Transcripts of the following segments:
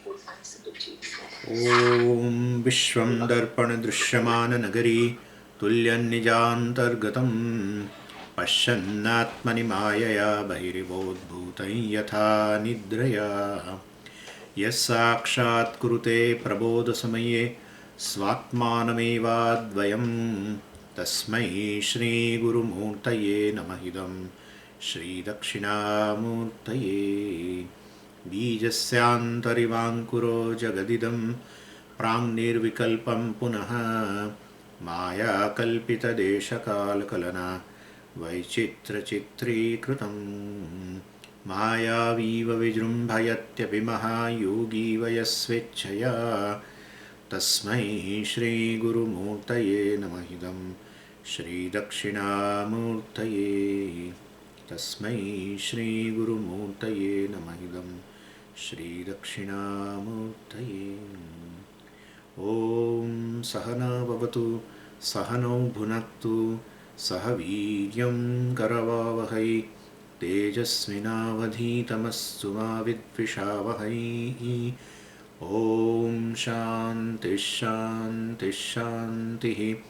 Om Vishwam Darpan Drishyamana Nagari Tulyan Nijantargatam Pashyannatmani Mayaya Bhairibodbhutai Yatha Nidraya Yasakshat Kurute Prabodha Samaye Svatmanamevadvayam Tasmai Shri Guru Murtaye Namahidam Shri Dakshinamurtaye Bijasyantarivānkuro jagadidam prāṅnirvikalpam punaha maya kalpita deshakalkalana vaichitra chitrikrutam maya viva vijrumbhayatyapi mahayogi vayasvechaya tasmai shri guru murtaye namahidam shri dakshinamurtaye tasmai shri guru murtaye namahidam Shri Dakshinamurtaye. Om Sahana Bhavatu Sahano Bhunaktu Sahaviryam Karavavahai Tejasvinavadhitamastu ma vidvishavahai. Om Shanti Shanti Shanti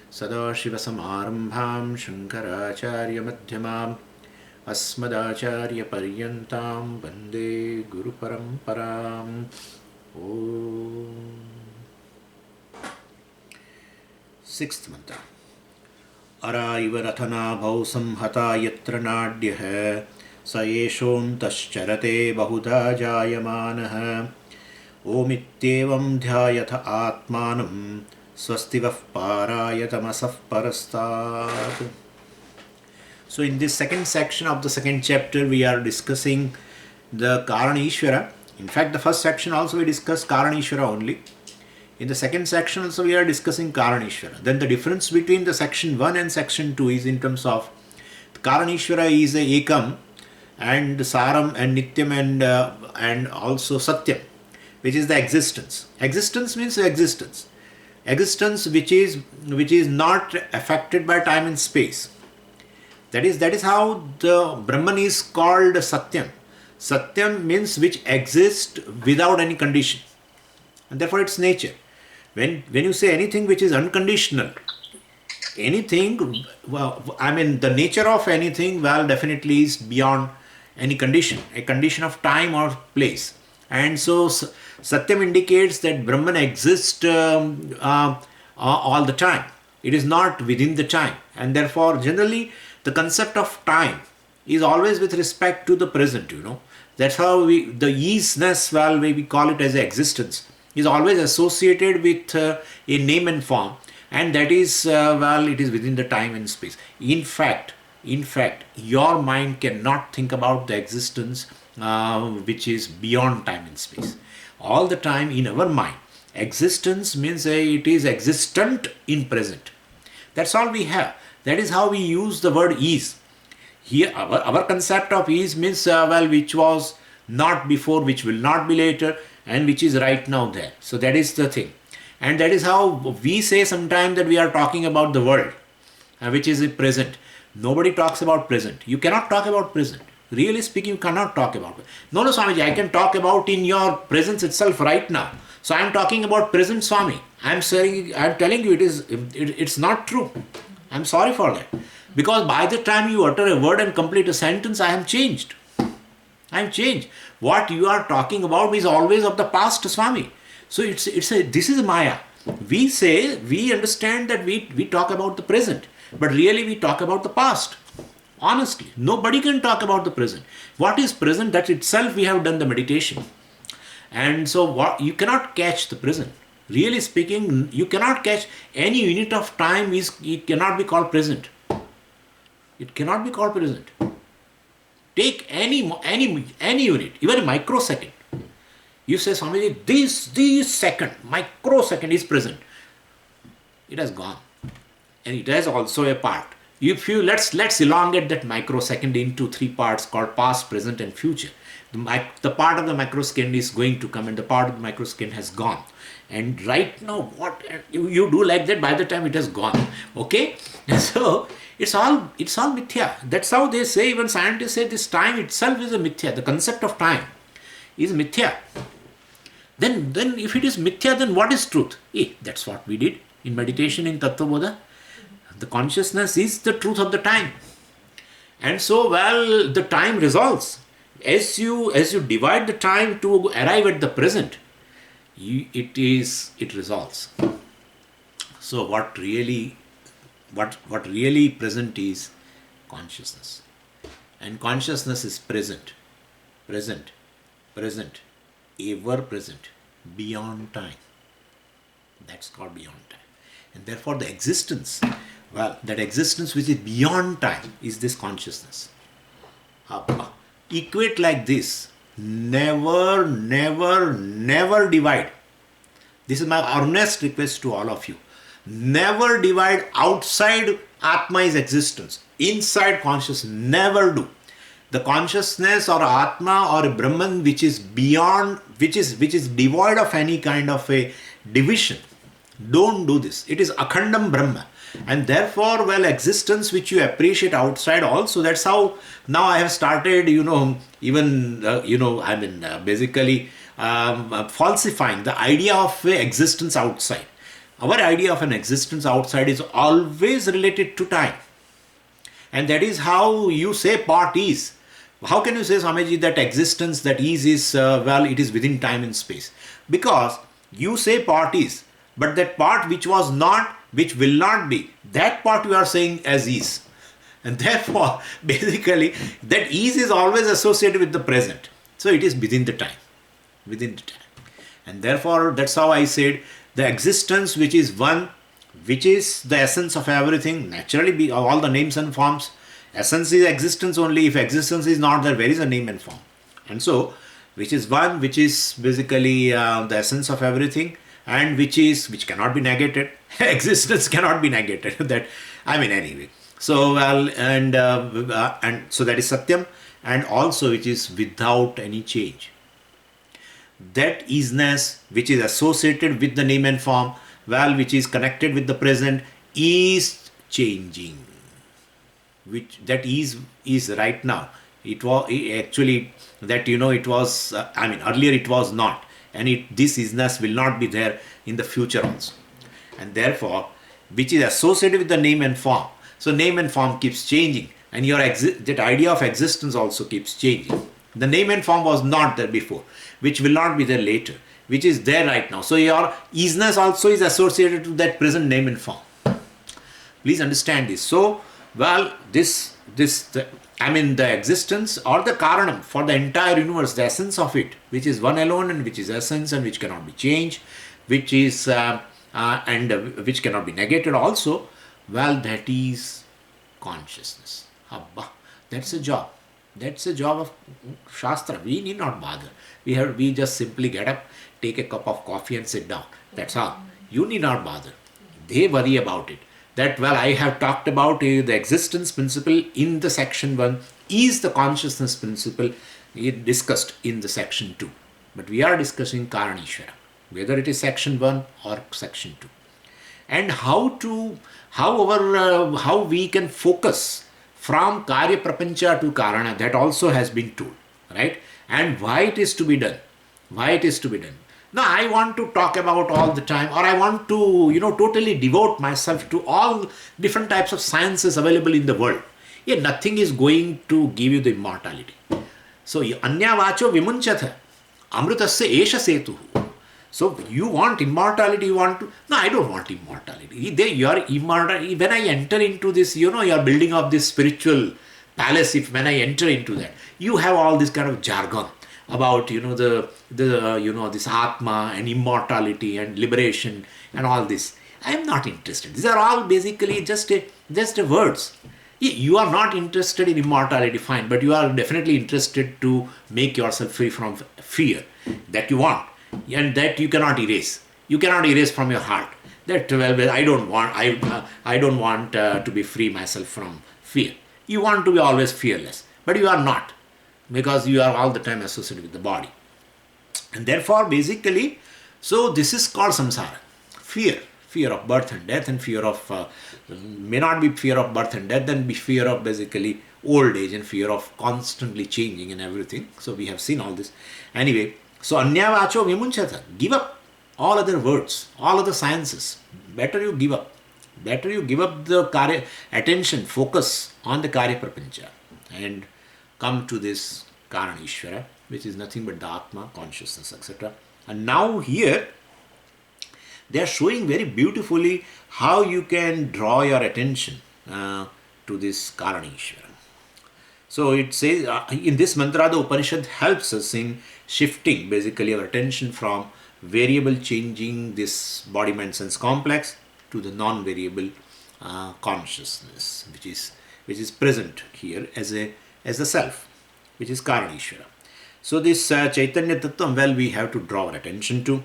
Sadashiva Samarambham Shankaracharya Madhyamam Asmadacharya Paryantam Vande Guru Paramparam. Om. Sixth mantra. Araiva rathana bhau samhata yatra nadyah sayeshontascharate bahuda jayamanah Omityevam dhyayatha atmanam swastivah parayatamasah parastat. So in this second section of the second chapter, we are discussing the Karana Ishvara. In fact, the first section also we discussed Karana Ishvara only. In the second section also we are discussing Karana Ishvara. Then the difference between the section 1 and section 2 is in terms of Karana Ishvara is a Ekam and Saram and Nityam and also Satyam, which is the existence. Existence means existence. Existence which is not affected by time and space. That is how the Brahman is called Satyam. Satyam means which exists without any condition. And therefore its nature. When you say anything which is unconditional, anything, the nature of anything, definitely is beyond any condition, a condition of time or place. And so Satyam indicates that Brahman exists all the time. It is not within the time. And therefore generally the concept of time is always with respect to the present, That's how the easiness, we call it as existence, is always associated with a name and form. And that is, it is within the time and space. In fact, your mind cannot think about the existence which is beyond time and space. All the time in our mind, existence means it is existent in present. That's all we have. That is how we use the word ease. Here, our concept of ease means, which was not before, which will not be later, and which is right now there. So that is the thing. And that is how we say sometimes that we are talking about the world, which is the present. Nobody talks about present. You cannot talk about present. Really speaking, you cannot talk about it. No, Swamiji, I can talk about in your presence itself right now. So I am talking about present, Swami. I am telling you it's not true. I am sorry for that. Because by the time you utter a word and complete a sentence, I am changed. What you are talking about is always of the past, Swami. So this is Maya. We understand that we talk about the present, but really we talk about the past. Honestly, nobody can talk about the present. What is present? That itself we have done the meditation. And so you cannot catch the present. Really speaking, you cannot catch any unit of time. It cannot be called present. It cannot be called present. Take any unit, even a microsecond. You say, Swamiji, this second, microsecond is present. It has gone. And it has also a part. Let's elongate that microsecond into 3 parts called past, present and future. The part of the microsecond is going to come and the part of the microsecond has gone. And right now, what you do like that, by the time it has gone. Okay? So it's all mithya. That's how they say, even scientists say this time itself is a mithya. The concept of time is mithya. Then if it is mithya, then what is truth? That's what we did in meditation in Tattva Bodha. The consciousness is the truth of the time. And so, the time resolves. As you divide the time to arrive at the present, it resolves. So what really present is consciousness. And consciousness is present, ever present, beyond time. That's called beyond time. And therefore the existence, that existence which is beyond time is this consciousness. Equate like this. Never divide. This is my earnest request to all of you. Never divide. Outside Atma is existence. Inside consciousness, never do. The consciousness or Atma or Brahman which is beyond, which is devoid of any kind of a division. Don't do this. It is Akhandam Brahma. And therefore, existence which you appreciate outside also, that's how now I have started, basically falsifying the idea of existence outside. Our idea of an existence outside is always related to time. And that is how you say part is. How can you say, Swamiji, that existence, that is, it is within time and space? Because you say part is, but that part which was not, which will not be, that part you are saying as is. And therefore, basically, that is always associated with the present. So it is within the time. And therefore, that's how I said, the existence which is one, which is the essence of everything, naturally all the names and forms. Essence is existence only. If existence is not there, where is a name and form? And so, which is one, which is basically the essence of everything, and which cannot be negated. Existence cannot be negated. Anyway. So and so that is Satyam, and also which is without any change. That isness which is associated with the name and form, which is connected with the present, is changing. Which that is right now. It was actually that it was. Earlier it was not. And this isness will not be there in the future also. And therefore, which is associated with the name and form. So name and form keeps changing, and that idea of existence also keeps changing. The name and form was not there before, which will not be there later, which is there right now. So your isness also is associated to that present name and form. Please understand this. So, the existence or the Karanam for the entire universe, the essence of it, which is one alone and which is essence and which cannot be changed, which is which cannot be negated also, that is consciousness. That's a job. That's a job of Shastra. We need not bother. We just simply get up, take a cup of coffee and sit down. That's all. You need not bother. They worry about it. That I have talked about the existence principle in the section 1 is the consciousness principle discussed in the section 2. But we are discussing Karaneshwara, whether it is section 1 or section 2. And how we can focus from Karya Prapancha to Karana, that also has been told, right? And why it is to be done. Now, I want to talk about all the time, or I want to, totally devote myself to all different types of sciences available in the world. Nothing is going to give you the immortality. So, anya vacho vimunchatha, amrutasya esha setu. So, you want immortality, no, I don't want immortality. You are immortal. When I enter into this, you are building up this spiritual palace. When I enter into that, you have all this kind of jargon about this Atma and immortality and liberation and all this. I am not interested. These are all basically just words. You are not interested in immortality, fine, but you are definitely interested to make yourself free from fear that you want and that you cannot erase. You cannot erase from your heart. That I don't want to be free myself from fear. You want to be always fearless, but you are not, because you are all the time associated with the body. And therefore, basically, so this is called samsara. Fear of birth and death, and fear of, may not be fear of birth and death, then be fear of basically old age and fear of constantly changing and everything. So we have seen all this. Anyway, So anyavacho vimunchata. Give up all other words, all other sciences. Better you give up. Better you give up the karya, attention, focus on the karya prapancha and come to this Karana Ishvara, which is nothing but the Atma, consciousness, etc. And now here they are showing very beautifully how you can draw your attention to this Karana Ishvara. So it says in this mantra, the Upanishad helps us in shifting basically our attention from variable changing this body mind sense complex to the non-variable consciousness, which is present here as the self, which is Karanishvara. So this Chaitanya Tattvam, well, we have to draw our attention to.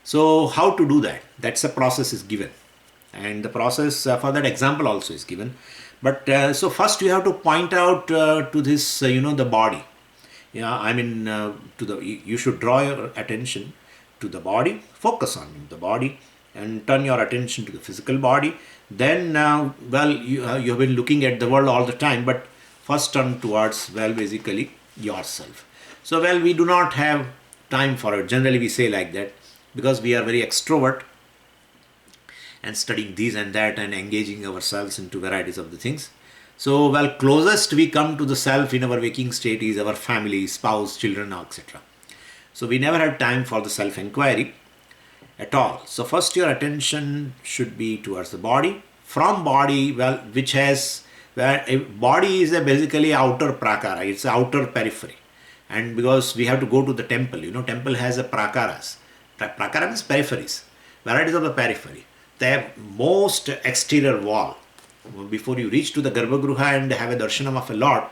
So how to do that? That's a process is given, and the process for that example also is given. But so first you have to point out to this, the body. Yeah, I mean, you should draw your attention to the body, focus on the body, and turn your attention to the physical body. Then, you have been looking at the world all the time, but first turn towards, basically yourself. So, we do not have time for it. Generally, we say like that because we are very extrovert and studying this and that and engaging ourselves into varieties of the things. So, closest we come to the self in our waking state is our family, spouse, children, etc. So, we never have time for the self-inquiry at all. So, first your attention should be towards the body. From body, which has, a body is basically outer prakara, it's outer periphery. And because we have to go to the temple, temple has a prakaras. Prakara means peripheries, varieties of the periphery. The most exterior wall. Before you reach to the Garbhagruha and have a darshanam of a Lord,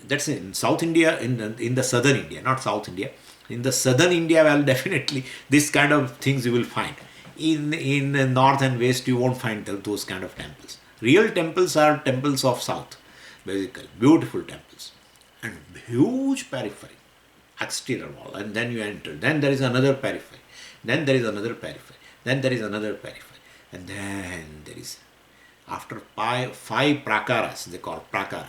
that's in South India, in the southern India, not South India. In the southern India, definitely this kind of things you will find. In north and west, you won't find those kind of temples. Real temples are temples of south, basically beautiful temples and huge periphery, exterior wall, and then you enter. Then there is another periphery. Then there is another periphery. Then there is another periphery. And then there is, after five prakaras, they call prakara,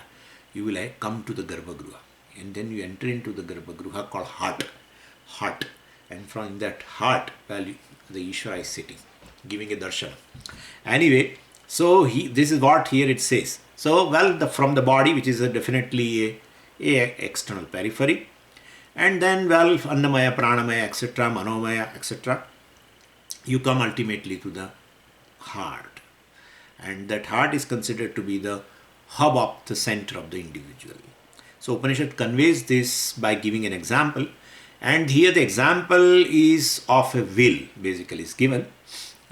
you will come to the Garbhagruha. And then you enter into the Garbhagruha called heart. And from that heart, the Ishvara is sitting, giving a darshan. Anyway, so this is what here it says. So, from the body, which is definitely a external periphery. And then, Annamaya, Pranamaya, etc., Manomaya, etc., you come ultimately to the heart. And that heart is considered to be the hub of the center of the individual. So Upanishad conveys this by giving an example. And here the example is of a will, basically is given.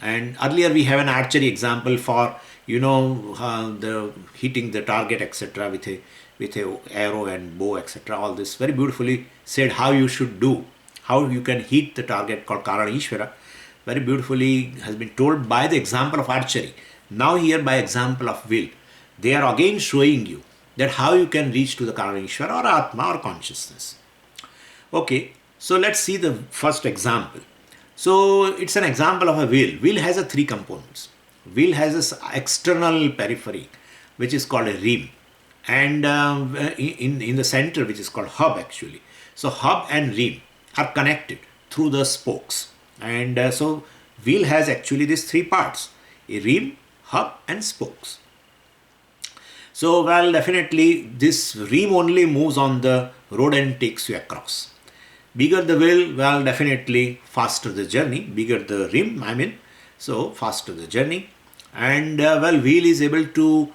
And earlier we have an archery example for, the hitting the target, etc., with a arrow and bow, etc. All this very beautifully said how you should do, how you can hit the target called Karana Ishvara. Very beautifully has been told by the example of archery. Now here by example of will, they are again showing you that how you can reach to the Karana Ishvara or Atma or consciousness. Okay, so let's see the first example. So it's an example of a will. Will has a three components. Will has this external periphery, which is called a rim, and in the center, which is called hub actually. So hub and rim are connected through the spokes. And so wheel has actually these three parts: a rim, hub and spokes. So definitely this rim only moves on the road and takes you across. Bigger the wheel, definitely faster the journey. Bigger the rim, so faster the journey. And wheel is able to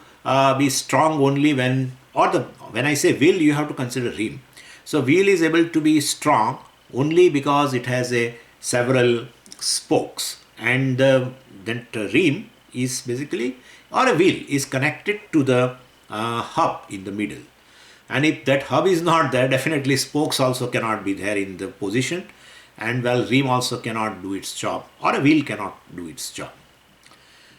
be strong only when I say wheel, you have to consider rim. So wheel is able to be strong only because it has several spokes, and that rim is basically, or a wheel is connected to the hub in the middle. And if that hub is not there, definitely spokes also cannot be there in the position, and rim also cannot do its job, or a wheel cannot do its job.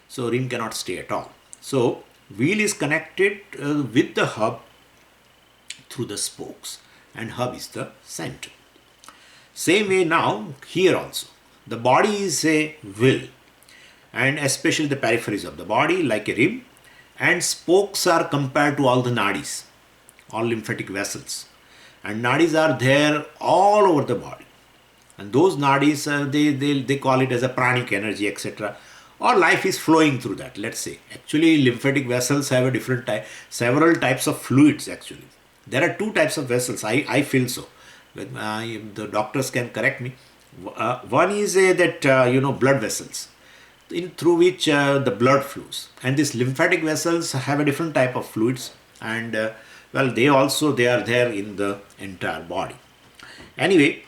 So rim cannot stay at all. So wheel is connected with the hub through the spokes, and hub is the center. Same way now here also, the body is a will, and especially the peripheries of the body like a rim, and spokes are compared to all the nadis, all lymphatic vessels. And nadis are there all over the body. And those nadis, they call it as a pranic energy, etc. Or life is flowing through that, let's say. Actually, lymphatic vessels have a different type, several types of fluids actually. There are two types of vessels, I feel so. The doctors can correct me. One is blood vessels, through which the blood flows. And these lymphatic vessels have a different type of fluids. And they are there in the entire body. Anyway,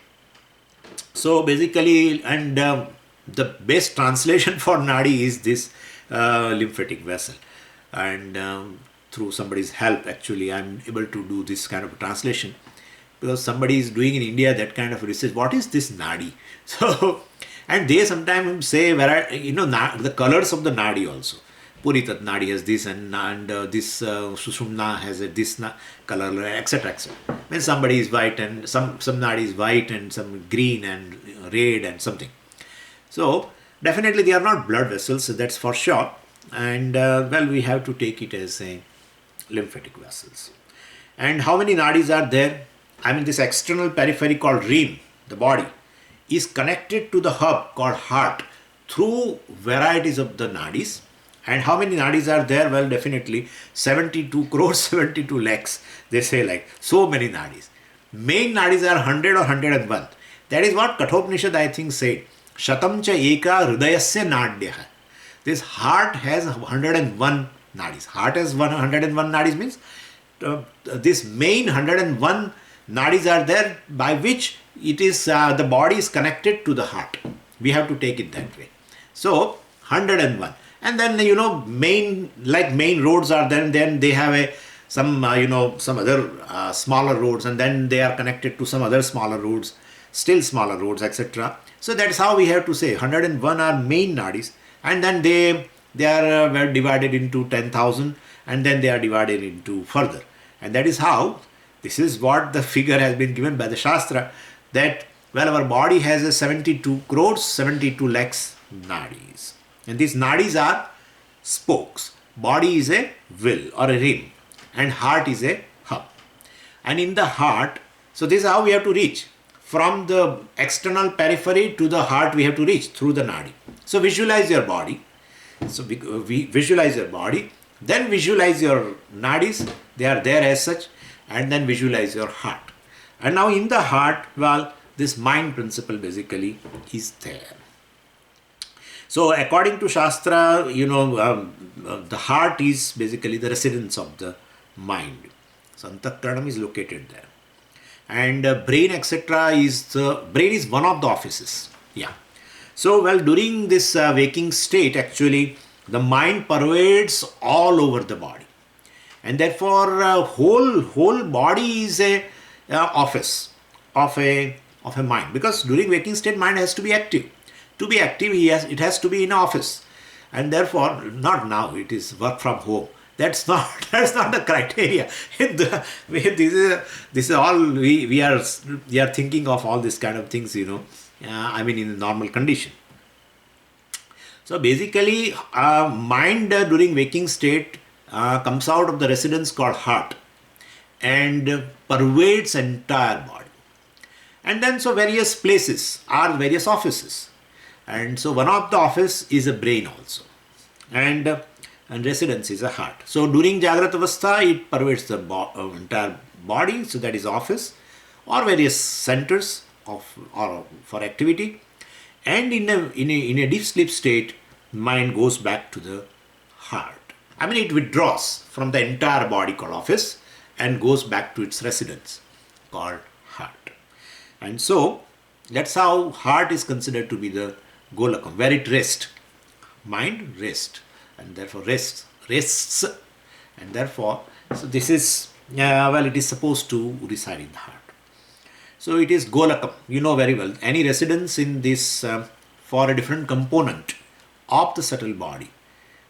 so basically, and the best translation for nadi is this lymphatic vessel. And through somebody's help, actually, I'm able to do this kind of translation, because somebody is doing in India that kind of research. What is this nadi? So, and they sometimes say, the colors of the nadi also. Puritat nadi has this, and this Sushumna has this color, etc. etc. When somebody is white, and some nadi is white, and some green and red and something. So definitely they are not blood vessels, that's for sure. And we have to take it as a lymphatic vessels. And how many nadis are there? I mean, this external periphery called rim, the body, is connected to the hub called heart through varieties of the nadis. And how many nadis are there? Well, definitely 72 crores, 72 lakhs. They say like so many nadis. Main nadis are 100 or 101. That is what Kathopanishad, I think, said. Shatam cha eka hridayasya nadyaha. This heart has 101 nadis. Heart has 101 nadis means this main 101 nadis are there, by which it is the body is connected to the heart. We have to take it that way. So 101. And then main roads are there, and then they have some other smaller roads, and then they are connected to some other smaller roads, still smaller roads, etc. So that's how we have to say 101 are main nadis, and then they are divided into 10,000, and then they are divided into further. And that is how, this is what the figure has been given by the Shastra, that our body has a 72 crores, 72 lakhs nadis. And these nadis are spokes. Body is a wheel or a rim, and heart is a hub. And in the heart, so this is how we have to reach. From the external periphery to the heart, we have to reach through the nadi. So visualize your body. So we visualize your body, then visualize your nadis, they are there as such, and then visualize your heart. And now in the heart, this mind principle basically is there. So according to Shastra, the heart is basically the residence of the mind. So Antakaranam is located there. And brain, etc. Brain is one of the offices. Yeah. So during this waking state, actually, the mind pervades all over the body. And therefore, whole body is a office of a mind. Because during waking state, mind has to be active. To be active, it has to be in office, and therefore not now. It is work from home. That's not the criteria. This is all we are thinking of all these kind of things. I mean, in the normal condition. So basically, mind during waking state comes out of the residence called heart and pervades entire body. And then various places are various offices. And so one of the office is a brain also, and residence is a heart. So during Jagrata Avastha, it pervades the entire body, so that is office or various centers for activity. And in a deep sleep state, mind goes back to the heart. I mean, it withdraws from the entire body called office and goes back to its residence called heart. And so that's how heart is considered to be the Golakam, where it rests. Mind rests, and therefore rests, and therefore, so this is, it is supposed to reside in the heart. So it is Golakam, very well. Any residence in this for a different component of the subtle body,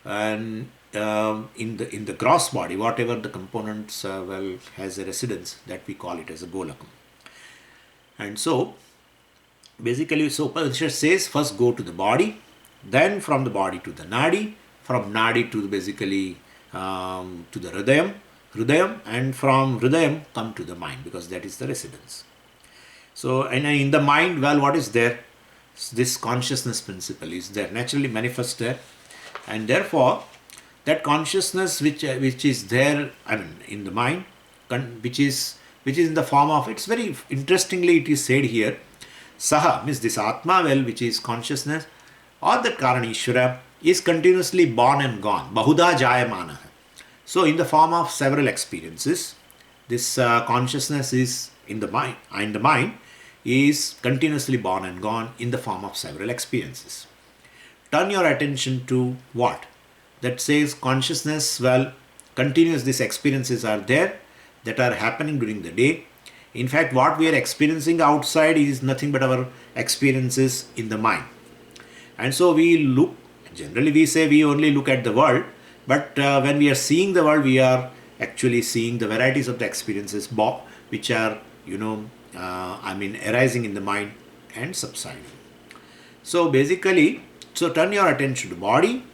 and in the gross body, whatever the components has a residence, that we call it as a Golakam. And so basically, so Upanishad says first go to the body, then from the body to the nadi, from nadi to basically to the hridayam, Hridayam, and from Hridayam come to the mind, because that is the residence. So, and in the mind, well, what is there? This consciousness principle is there, naturally manifest there, and therefore that consciousness which is there, I mean, in the mind, which is in the form of, it's very interestingly it is said here, Saha means this Atma, well, which is consciousness, or that Karanishwara, is continuously born and gone. Bahuda Jayamana. So, in the form of several experiences, this consciousness is in the mind, is continuously born and gone in the form of several experiences. Turn your attention to what? That says consciousness, well, continuous, these experiences are there that are happening during the day. In fact, what we are experiencing outside is nothing but our experiences in the mind. And so we look, generally we say we only look at the world, but when we are seeing the world, we are actually seeing the varieties of the experiences which are, arising in the mind and subsiding. So basically, so turn your attention to body,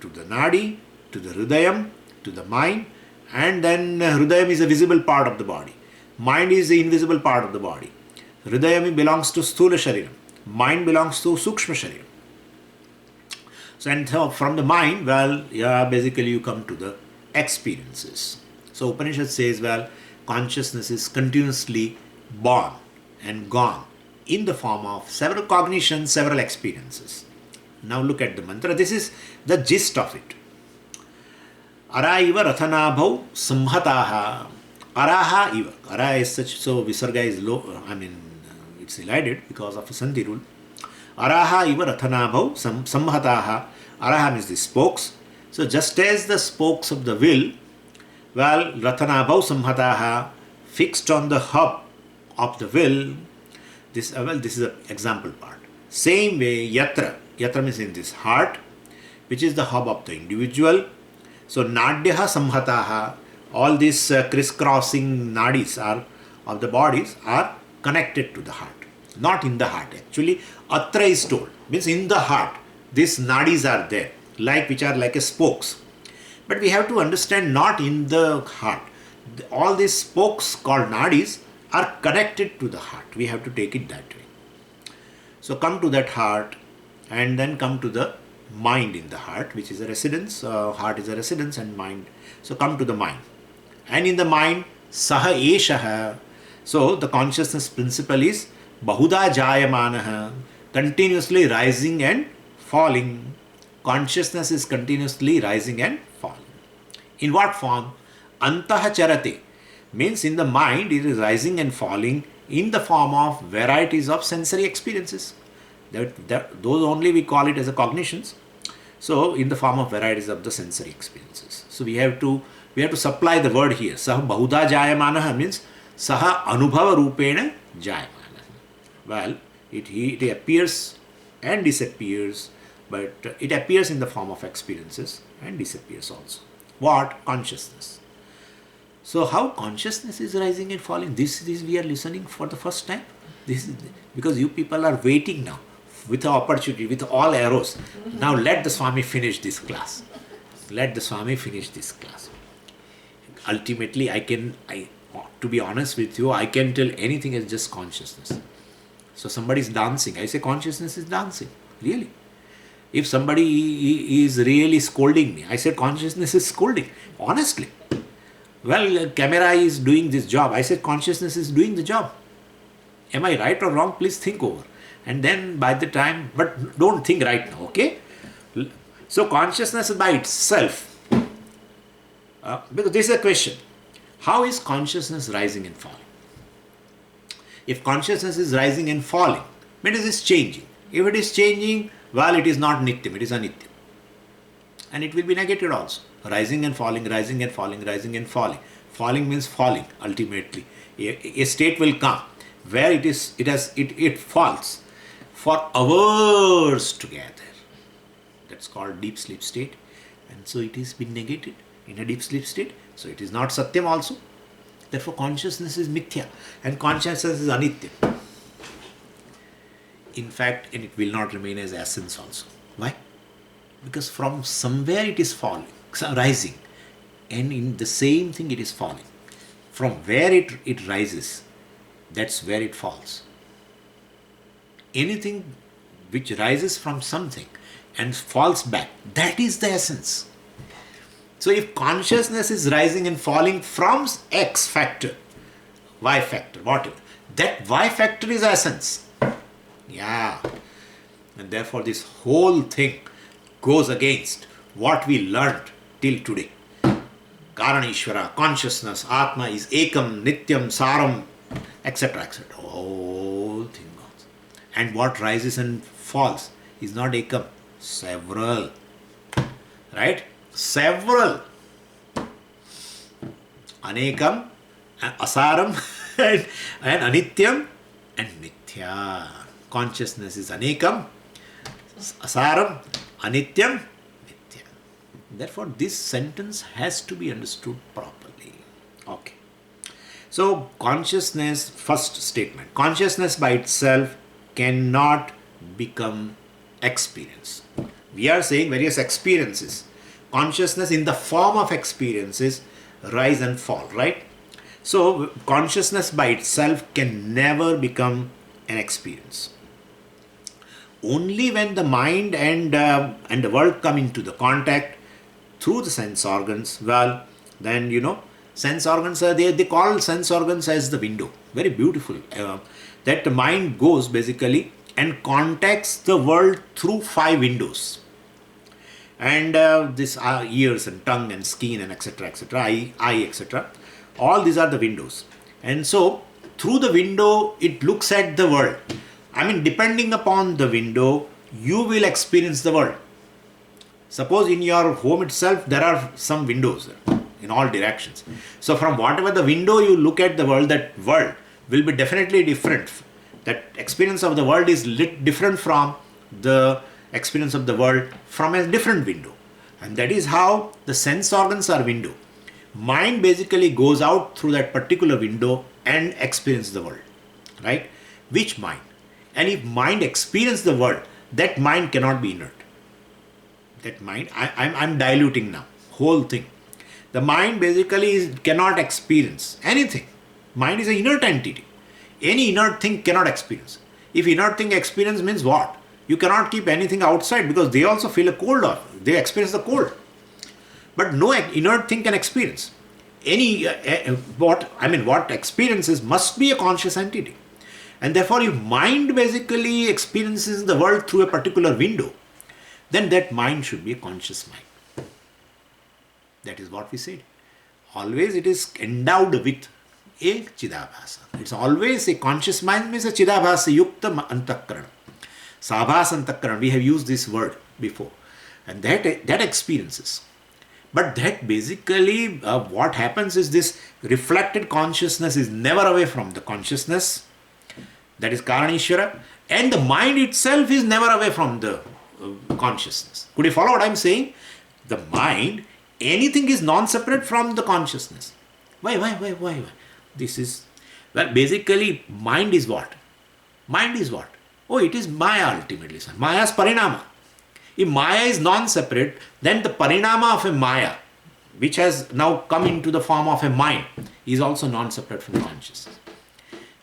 to the nadi, to the hridayam, to the mind, and then hridayam is a visible part of the body. Mind is the invisible part of the body. Hridayam belongs to sthula shariram. Mind belongs to sukshma shariram. So, and so from the mind, well, basically you come to the experiences. So Upanishad says, well, consciousness is continuously born and gone in the form of several cognitions, several experiences. Now look at the mantra. This is the gist of it. Ara iva rathanabhau samhataha. Araha iva. Ara is such, so visarga is low, it's elided because of a sandhi rule. Araha iva rathanabhau samhataha. Araha means the spokes. So just as the spokes of the will, well, rathanabhau samhataha, fixed on the hub of the will, this is an example part. Same way, yatra means in this heart, which is the hub of the individual. So nadyaha samhataha, all these crisscrossing nadis of the bodies are connected to the heart, not in the heart. Actually, atra is told, means in the heart, these nadis are there, which are like a spokes. But we have to understand, not in the heart. All these spokes called nadis are connected to the heart. We have to take it that way. So come to that heart, and then come to the mind in the heart, which is a residence. Heart is a residence, and mind. So come to the mind. And in the mind, saha eshaha. So the consciousness principle is bahuda jayamanaha, continuously rising and falling. Consciousness is continuously rising and falling. In what form? Antaha charate, means in the mind it is rising and falling in the form of varieties of sensory experiences. Those only we call it as a cognitions. So in the form of varieties of the sensory experiences. So we have to supply the word here. Saha bahuda jayamanaha means saha anubhava rupena jayamanaha. Well, it appears and disappears, but it appears in the form of experiences and disappears also. What? Consciousness. So how consciousness is rising and falling? This we are listening for the first time. This is because you people are waiting now with the opportunity, with all arrows. Now let the Swami finish this class. Let the Swami finish this class. Ultimately, to be honest with you, I can tell anything as just consciousness. So somebody is dancing. I say consciousness is dancing. Really. If somebody is really scolding me, I said consciousness is scolding. Honestly. Well, camera is doing this job. I said consciousness is doing the job. Am I right or wrong? Please think over. And then by the time, but don't think right now, okay? So consciousness by itself, because this is a question. How is consciousness rising and falling? If consciousness is rising and falling, means it is changing. If it is changing, well, it is not nityam, it is anityam. And it will be negated also. Rising and falling, rising and falling, rising and falling. Falling means falling, ultimately. A state will come where it falls for hours together. That's called deep sleep state. And so it is been negated in a deep sleep state. So it is not satyam also. Therefore consciousness is mithya and consciousness is anityam. In fact, and it will not remain as essence also. Why? Because from somewhere it is falling, rising. and in the same thing it is falling. From where it rises, that's where it falls. Anything which rises from something and falls back, that is the essence. So if consciousness is rising and falling from X factor, Y factor, whatever, that Y factor is essence. Yeah. And therefore this whole thing goes against what we learned till today. Karana Ishvara, consciousness, Atma is Ekam, Nityam, Saram, etc. etc. Whole thing goes. And what rises and falls is not Ekam, several. Right? Several. Anekam, Asaram, and Anityam, and Mithya. Consciousness is Anekam, Asaram, Anityam, Mithya. Therefore, this sentence has to be understood properly. Okay. So, consciousness, first statement. Consciousness by itself cannot become experience. We are saying various experiences. Consciousness in the form of experiences rise and fall, right? So, consciousness by itself can never become an experience. Only when the mind and the world come into the contact through the sense organs, well, then sense organs are there. They call sense organs as the window. Very beautiful. That the mind goes basically and contacts the world through 5 windows. And this ears and tongue and skin and etc. etc. eye etc. All these are the windows. And so through the window it looks at the world. I mean, depending upon the window, you will experience the world. Suppose in your home itself, there are some windows in all directions. So from whatever the window you look at the world, that world will be definitely different. That experience of the world is different from the experience of the world from a different window. And that is how the sense organs are window. Mind basically goes out through that particular window and experiences the world. Right? Which mind? And if mind experiences the world, that mind cannot be inert. That mind, I'm diluting now, whole thing. The mind basically cannot experience anything. Mind is an inert entity. Any inert thing cannot experience. If inert thing experience means what? You cannot keep anything outside because they also feel a cold or they experience the cold. But no inert thing can experience. What experiences must be a conscious entity. And therefore, if mind basically experiences the world through a particular window, then that mind should be a conscious mind. That is what we said. Always it is endowed with a chidabhasa. It's always a conscious mind means a chidabhasa yukta antakarana. Sabhasa antakarana. We have used this word before. And that experiences. But that basically what happens is this reflected consciousness is never away from the consciousness. That is Karanishvara. And the mind itself is never away from the consciousness. Could you follow what I'm saying? The mind, anything is non-separate from the consciousness. Why? This is, well, basically, mind is what? Mind is what? Oh, it is Maya ultimately. Maya is Parinama. If Maya is non-separate, then the Parinama of a Maya, which has now come into the form of a mind, is also non-separate from consciousness.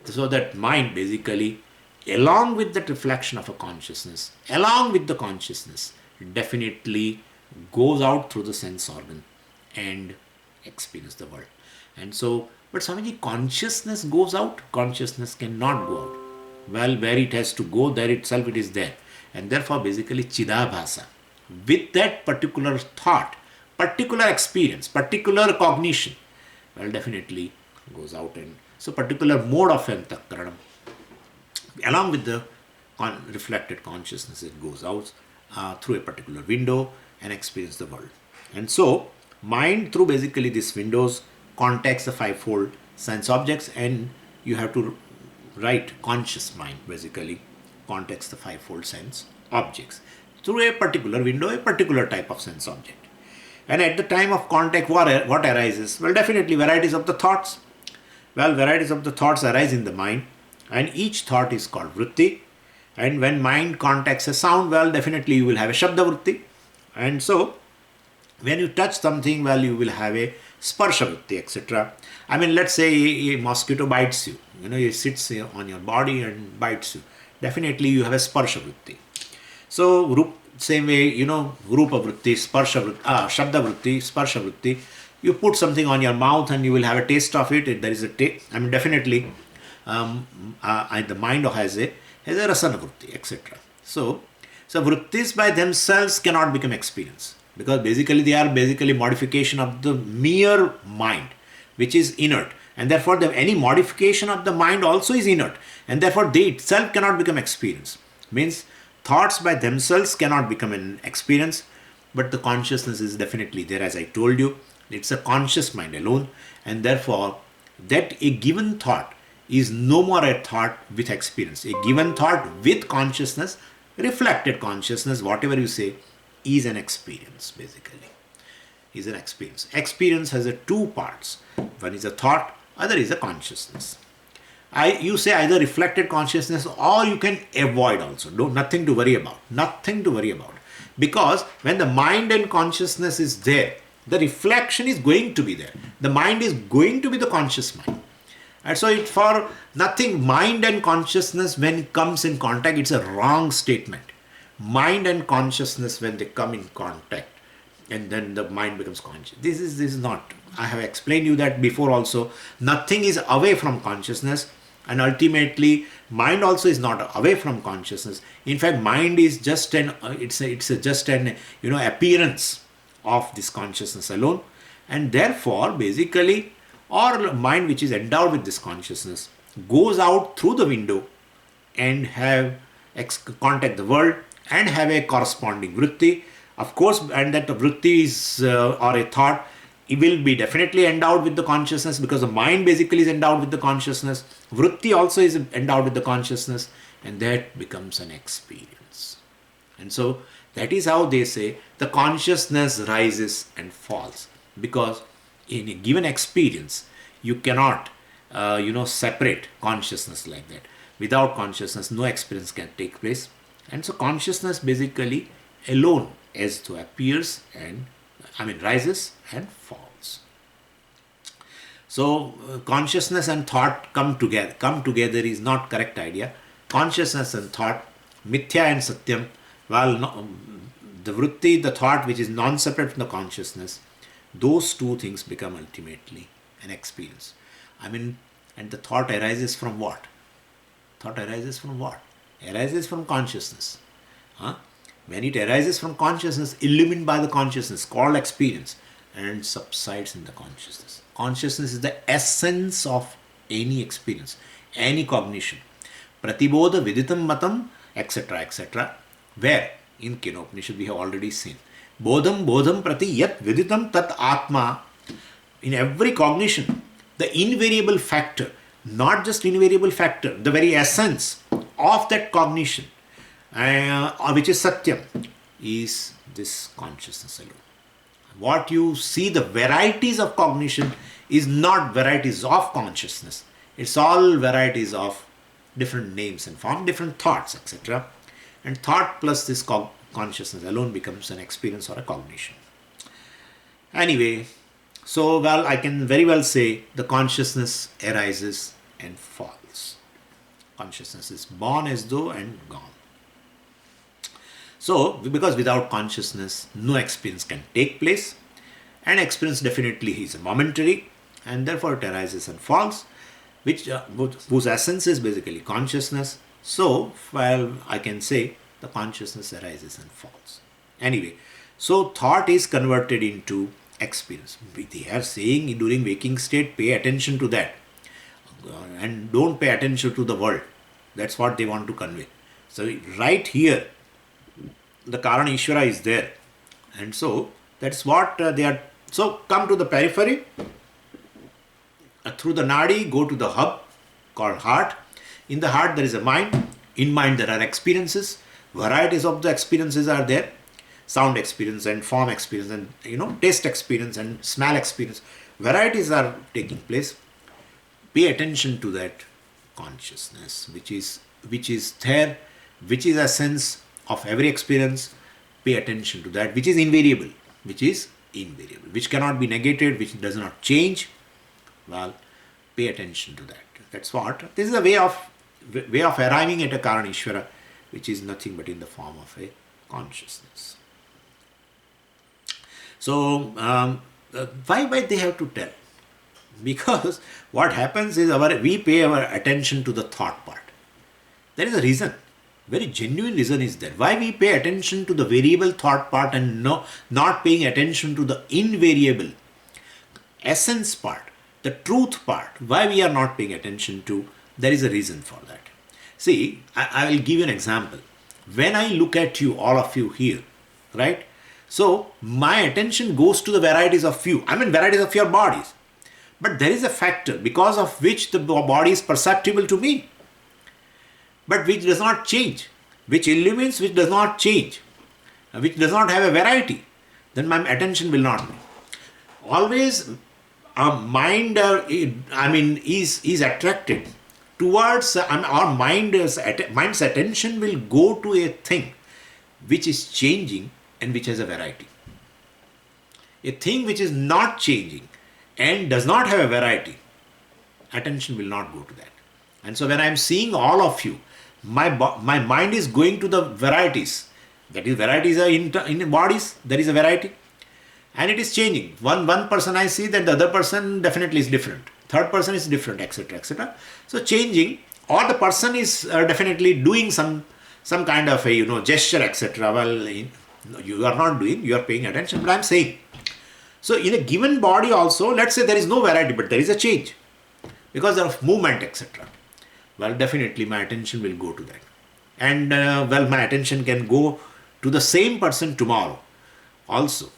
So that mind basically, along with that reflection of a consciousness, along with the consciousness, definitely goes out through the sense organ and experience the world. And so, but Swamiji, consciousness goes out, consciousness cannot go out. Well, where it has to go, there itself it is there. And therefore, basically, Chidabhasa, with that particular thought, particular experience, particular cognition, well, definitely goes out. And so, particular mode of antakaranam, along with the reflected consciousness, it goes out through a particular window and experience the world. And so, mind through basically these windows contacts the fivefold sense objects, and you have to write conscious mind basically contacts the fivefold sense objects through a particular window, a particular type of sense object. And at the time of contact, what arises? Well, definitely varieties of the thoughts. Well, varieties of the thoughts arise in the mind, and each thought is called vritti. And when mind contacts a sound, well, definitely you will have a shabda vritti. And so, When you touch something, well, you will have a sparsha vritti, etc. I mean, let's say a mosquito bites you. It sits on your body and bites you. Definitely, you have a sparsha vritti. So, same way, rupa vritti, sparsha vritti, shabda vritti, sparsha vritti. You put something on your mouth and you will have a taste of it. There is a taste. I mean, definitely, the mind has a rasana vritti, etc. So vrittis by themselves cannot become experience, because basically they are modification of the mere mind, which is inert, and therefore any modification of the mind also is inert, and therefore they itself cannot become experience. Means thoughts by themselves cannot become an experience, but the consciousness is definitely there. As I told you, it's a conscious mind alone, and therefore that a given thought is no more a thought with experience. A given thought with consciousness, reflected consciousness, whatever you say, is an experience, basically. Is an experience. Experience has two parts. One is a thought, other is a consciousness. You say either reflected consciousness, or you can avoid also. Nothing to worry about. Nothing to worry about. Because when the mind and consciousness is there, the reflection is going to be there. The mind is going to be the conscious mind. And so for nothing, mind and consciousness, when it comes in contact, it's a wrong statement. Mind and consciousness, when they come in contact, and then the mind becomes conscious. This is not. I have explained you that before also. Nothing is away from consciousness, and ultimately, mind also is not away from consciousness. In fact, mind is just an appearance of this consciousness alone, and therefore, basically, or mind which is endowed with this consciousness goes out through the window and have contact the world and have a corresponding vritti. Of course, and that vritti is or a thought, it will be definitely endowed with the consciousness, because the mind basically is endowed with the consciousness. Vritti also is endowed with the consciousness, and that becomes an experience. And so that is how they say the consciousness rises and falls, because in a given experience, you cannot, separate consciousness like that. Without consciousness, no experience can take place. And so consciousness basically alone as to appears and, rises and falls. So consciousness and thought come together. Come together is not correct idea. Consciousness and thought, mithya and satyam, the vritti, the thought which is non-separate from the consciousness, those two things become ultimately an experience. And the thought arises from what? Thought arises from what? Arises from consciousness. When it arises from consciousness, illumined by the consciousness, called experience, and subsides in the consciousness. Consciousness is the essence of any experience, any cognition. Pratibodha viditam matam, etc., etc. Where? In Kenopanishad we have already seen. Bodham prati yat viditam tat atma. In every cognition, the invariable factor, not just invariable factor, the very essence of that cognition, which is satyam, is this consciousness alone. What you see, the varieties of cognition, is not varieties of consciousness. It's all varieties of different names and form, different thoughts, etc. And thought plus this consciousness alone becomes an experience or a cognition. Anyway, so I can very well say the consciousness arises and falls. Consciousness is born as though and gone. So, because without consciousness, no experience can take place, and experience definitely is momentary, and therefore it arises and falls, whose essence is basically consciousness. So, I can say the consciousness arises and falls. Anyway, so thought is converted into experience. They are saying during waking state, pay attention to that, and don't pay attention to the world. That's what they want to convey. So, right here, the Karana Ishvara is there, and so that's what they are. So come to the periphery, through the nadi, go to the hub called heart. In the heart there is a mind. In mind there are experiences. Varieties of the experiences are there. Sound experience and form experience and taste experience and smell experience. Varieties are taking place. Pay attention to that consciousness which is there, which is essence of every experience. Pay attention to that, which is invariable, which is invariable, which cannot be negated, which does not change. Well, pay attention to that. That's what. This is a way of arriving at a Karaneshwara, which is nothing but in the form of a consciousness. So, why they have to tell? Because what happens is we pay our attention to the thought part. There is a reason. Very genuine reason is there. Why we pay attention to the variable thought part and not paying attention to the invariable essence part, the truth part. Why we are not paying attention to, there is a reason for that. See, I will give you an example. When I look at you, all of you here, right? So, my attention goes to the varieties of you. I mean varieties of your bodies. But there is a factor because of which the body is perceptible to me, but which does not change, which illumines, which does not change, which does not have a variety. Then my attention will not be. Always mind is attracted towards our mind's attention will go to a thing which is changing and which has a variety. A thing which is not changing and does not have a variety, attention will not go to that. And so when I am seeing all of you, my mind is going to the varieties. That is, varieties are in bodies, there is a variety. And it is changing. One person I see that the other person definitely is different. Third person is different, etc., etc. So changing, or the person is definitely doing some kind of a gesture, etc. Well, you are not doing, you are paying attention, but I am saying. So in a given body also, let's say there is no variety, but there is a change because of movement, etc. Well, definitely my attention will go to that. And my attention can go to the same person tomorrow also.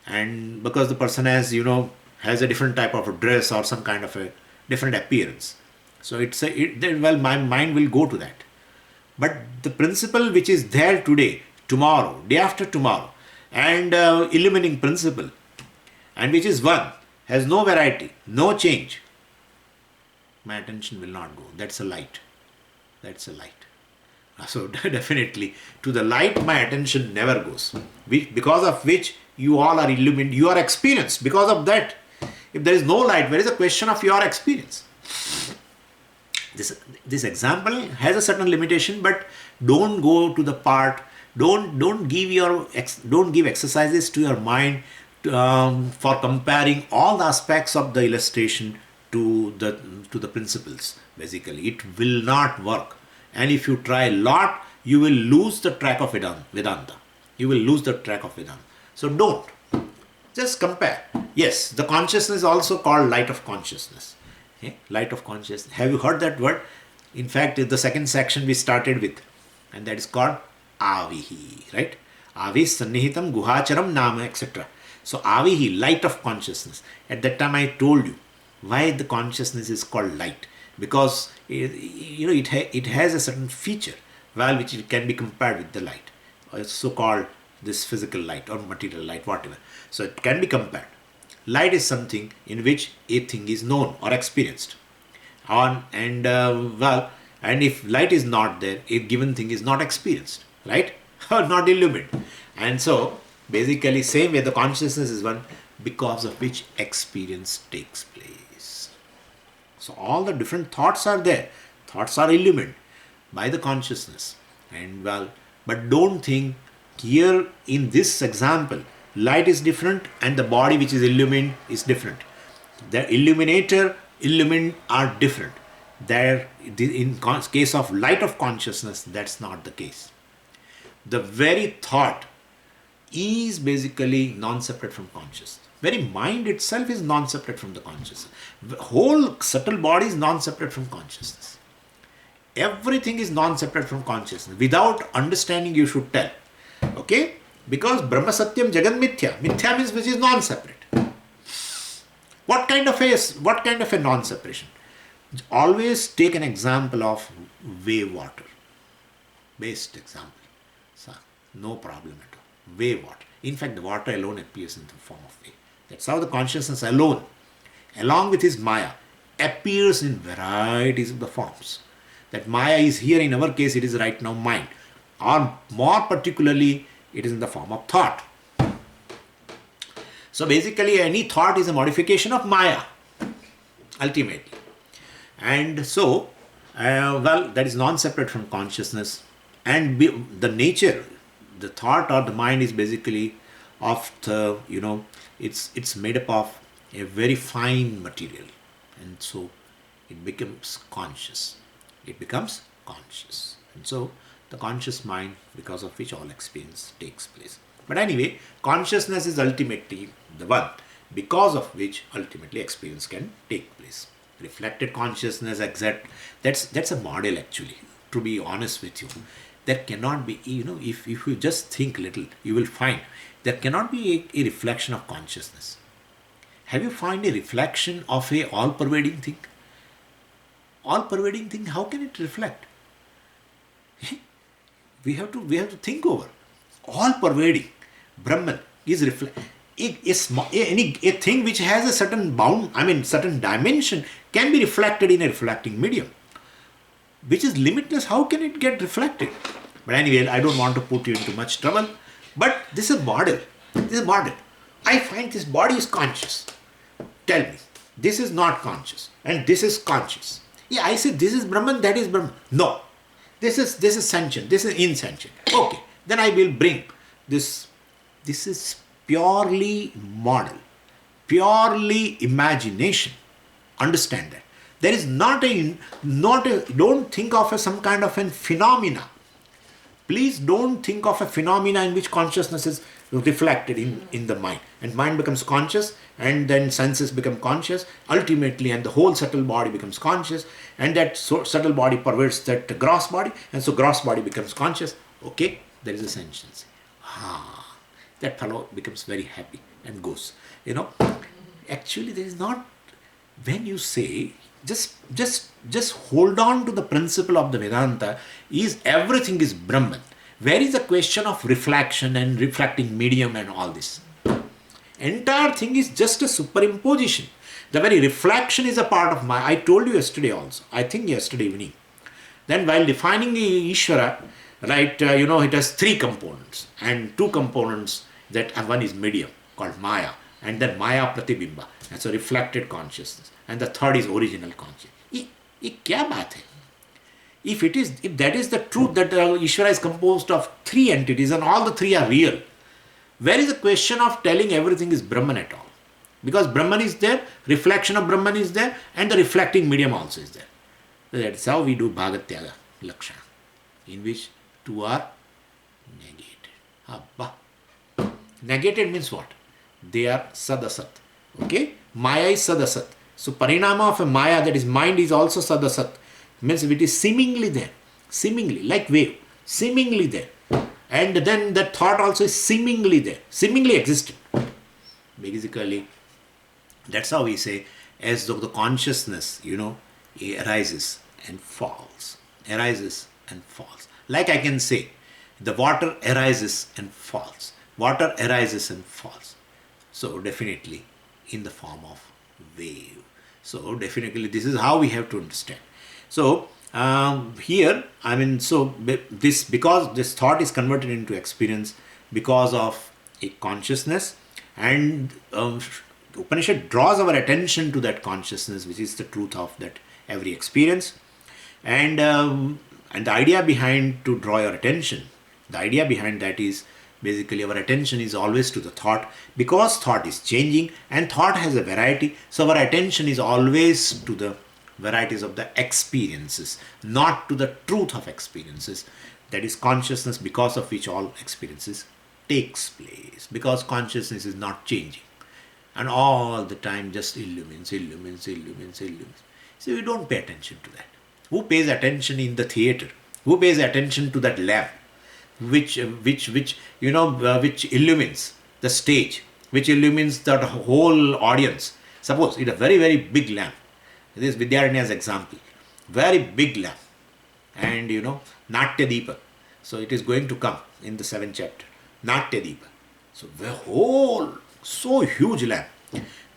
And because the person has a different type of a dress or some kind of a different appearance. So my mind will go to that. But the principle which is there today, tomorrow, day after tomorrow, and illuminating principle, and which is one, has no variety, no change, my attention will not go. That's a light. That's a light. So definitely to the light my attention never goes. Because of which you all are illumined, you are experienced. Because of that, if there is no light, where is the question of your experience? This example has a certain limitation, but don't go to the part. Don't give exercises to your mind for comparing all the aspects of the illustration to the principles. Basically, it will not work. And if you try a lot, you will lose the track of Vedanta. You will lose the track of Vedanta. So don't. Just compare. Yes, the consciousness is also called light of consciousness. Okay? Light of consciousness. Have you heard that word? In fact, the second section we started with, and that is called Avihi, right? Avi Sannihitam Guhacharam Nama, etc. So Avihi, light of consciousness. At that time I told you why the consciousness is called light. Because it has a certain feature, which it can be compared with the light. It's so called this physical light or material light, whatever. So it can be compared. Light is something in which a thing is known or experienced. And if light is not there, a given thing is not experienced, right? Or not illumined. And so basically same way the consciousness is one because of which experience takes place. So all the different thoughts are there. Thoughts are illumined by the consciousness. But don't think here in this example, light is different and the body which is illumined is different. The illuminator, illumined are different. In case of light of consciousness, that's not the case. The very thought is basically non-separate from consciousness. Very mind itself is non-separate from the consciousness. The whole subtle body is non-separate from consciousness. Everything is non-separate from consciousness. Without understanding, you should tell. Okay? Because Brahma Satyam Jagan Mithya. Mithya means which is non-separate. What kind of a non-separation? Always take an example of wave water. Best example. So, no problem at all. Wave water. In fact, the water alone appears in the form of wave. That's how the consciousness alone, along with his Maya, appears in varieties of the forms. That Maya is here, in our case, it is right now mind. Or more particularly, it is in the form of thought. So basically any thought is a modification of Maya, ultimately. And so, that is non-separate from consciousness. And the nature, the thought or the mind is basically of the, it's made up of a very fine material. And so it becomes conscious. It becomes conscious. And so the conscious mind, because of which all experience takes place. But anyway, consciousness is ultimately the one because of which ultimately experience can take place. Reflected consciousness, that's a model actually, to be honest with you. There cannot be, if you just think little, you will find there cannot be a reflection of consciousness. Have you found a reflection of a all-pervading thing? All-pervading thing, how can it reflect? We have to think over. All-pervading Brahman is reflect. A thing which has a certain certain dimension can be reflected in a reflecting medium, which is limitless. How can it get reflected? But anyway, I don't want to put you into much trouble. But this is a model. I find this body is conscious. Tell me, this is not conscious, and this is conscious. Yeah, I say this is Brahman, that is Brahman. No, this is sentient, this is insentient. Okay, then I will bring this. This is purely model, purely imagination. Understand that. There is don't think of some kind of a phenomena. Please don't think of a phenomena in which consciousness is reflected in the mind. And mind becomes conscious, and then senses become conscious, ultimately, and the whole subtle body becomes conscious, and that subtle body pervades that gross body, and so gross body becomes conscious. Okay, there is a sentiency. That fellow becomes very happy and goes. Actually there is not. When you say, just hold on to the principle of the Vedanta, is everything is Brahman. Where is the question of reflection and reflecting medium and all this? Entire thing is just a superimposition. The very reflection is a part of my. I told you yesterday also, I think yesterday evening, then while defining Ishvara, right, it has three components, and two components, that one is medium called Maya, and then Maya Pratibimba, and so reflected consciousness, and the third is original consciousness. Ye kya baat hai? If that is the truth, that Ishvara is composed of three entities and all the three are real, where is the question of telling everything is Brahman at all? Because Brahman is there, reflection of Brahman is there, and the reflecting medium also is there. So that's how we do Bhagatyaga Lakshana, in which two are negated. Abba. Negated means what? They are sadasat. Okay? Maya is sadasat. So parinama of a Maya, that is mind, is also sadasat. Means it is seemingly there. Seemingly, like wave. Seemingly there. And then that thought also is seemingly there. Seemingly existent. Basically, that's how we say, as though the consciousness, arises and falls. Arises and falls. Like I can say, the water arises and falls. Water arises and falls. So definitely in the form of wave. So definitely this is how we have to understand. So here, because this thought is converted into experience because of a consciousness, and Upanishad draws our attention to that consciousness, which is the truth of that every experience. And the idea behind to draw your attention, the idea behind that is basically our attention is always to the thought, because thought is changing and thought has a variety. So our attention is always to the varieties of the experiences, not to the truth of experiences. That is consciousness, because of which all experiences takes place, because consciousness is not changing and all the time just illumines. So we don't pay attention to that. Who pays attention in the theater? Who pays attention to that lamp which illumines the stage, which illumines the whole audience? Suppose it's a very, very big lamp. This is Vidyaranya's example. Very big lamp. And Natya Deepa. So it is going to come in the 7th chapter. Natya Deepa. So the whole, so huge lamp,